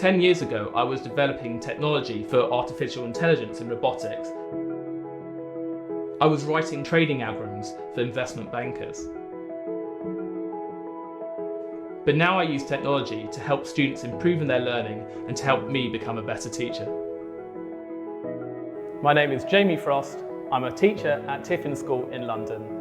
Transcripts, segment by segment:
10 years ago, I was developing technology for artificial intelligence and robotics. I was writing trading algorithms for investment bankers. But now I use technology to help students improve in their learning and to help me become a better teacher. My name is Jamie Frost. I'm a teacher at Tiffin School in London.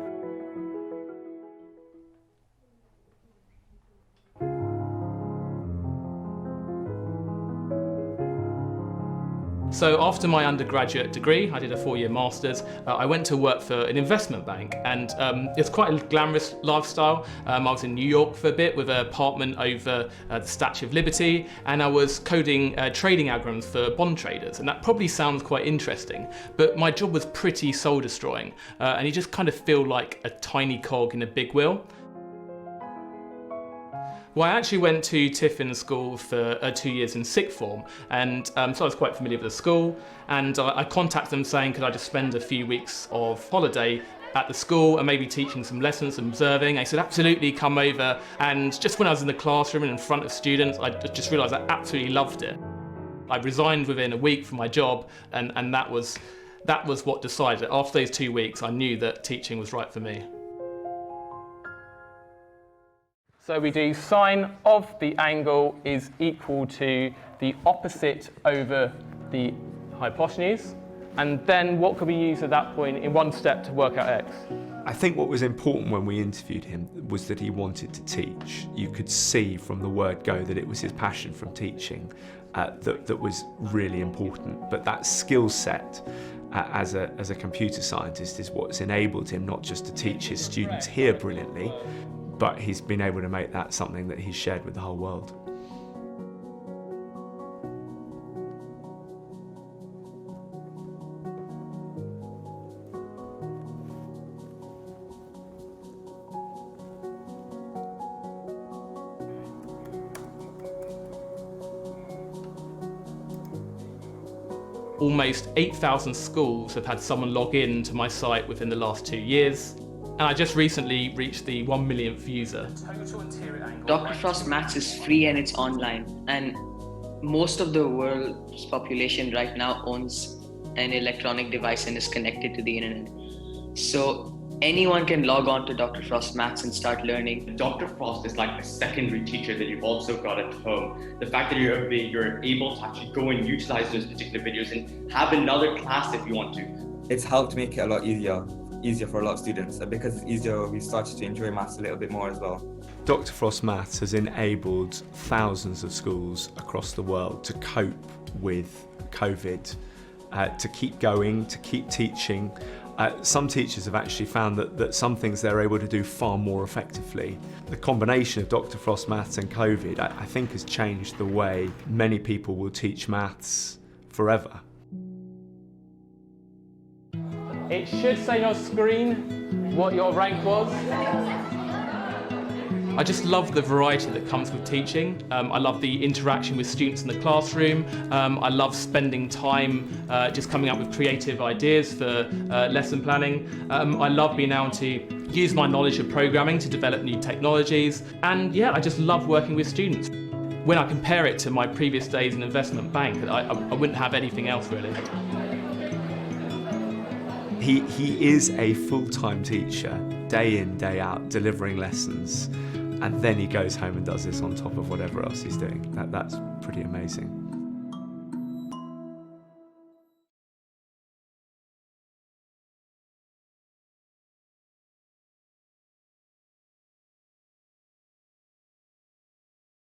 So after my undergraduate degree, I did a 4-year master's, I went to work for an investment bank, and it's quite a glamorous lifestyle. I was in New York for a bit with an apartment over the Statue of Liberty, and I was coding trading algorithms for bond traders, and that probably sounds quite interesting, but my job was pretty soul destroying, and you just kind of feel like a tiny cog in a big wheel. Well, I actually went to Tiffin School for 2 years in sixth form, and so I was quite familiar with the school, and I contacted them saying could I just spend a few weeks of holiday at the school and maybe teaching some lessons and observing. They said absolutely, come over, and just when I was in the classroom and in front of students, I just realised I absolutely loved it. I resigned within a week from my job, and that was what decided. After those 2 weeks, I knew that teaching was right for me. So we do sine of the angle is equal to the opposite over the hypotenuse. And then what could we use at that point in one step to work out x? I think what was important when we interviewed him was that he wanted to teach. You could see from the word go that it was his passion from teaching that was really important. But that skill set as a computer scientist is what's enabled him not just to teach his students here brilliantly, but he's been able to make that something that he's shared with the whole world. Almost 8,000 schools have had someone log in to my site within the last 2 years. And I just recently reached the 1 millionth user. Dr. Frost Maths is free and it's online. And most of the world's population right now owns an electronic device and is connected to the internet. So anyone can log on to Dr. Frost Maths and start learning. Dr. Frost is like a secondary teacher that you've also got at home. The fact that you're able to actually go and utilize those particular videos and have another class if you want to. It's helped make it a lot easier for a lot of students, and because it's easier, we started to enjoy maths a little bit more as well. Dr. Frost Maths has enabled thousands of schools across the world to cope with COVID, to keep going, to keep teaching. Some teachers have actually found that some things they're able to do far more effectively. The combination of Dr. Frost Maths and COVID, I think, has changed the way many people will teach maths forever. It should say on your screen what your rank was. I just love the variety that comes with teaching. I love the interaction with students in the classroom. I love spending time just coming up with creative ideas for lesson planning. I love being able to use my knowledge of programming to develop new technologies. And yeah, I just love working with students. When I compare it to my previous days in investment bank, I wouldn't have anything else really. He is a full-time teacher, day in, day out, delivering lessons, and then he goes home and does this on top of whatever else he's doing. That's pretty amazing.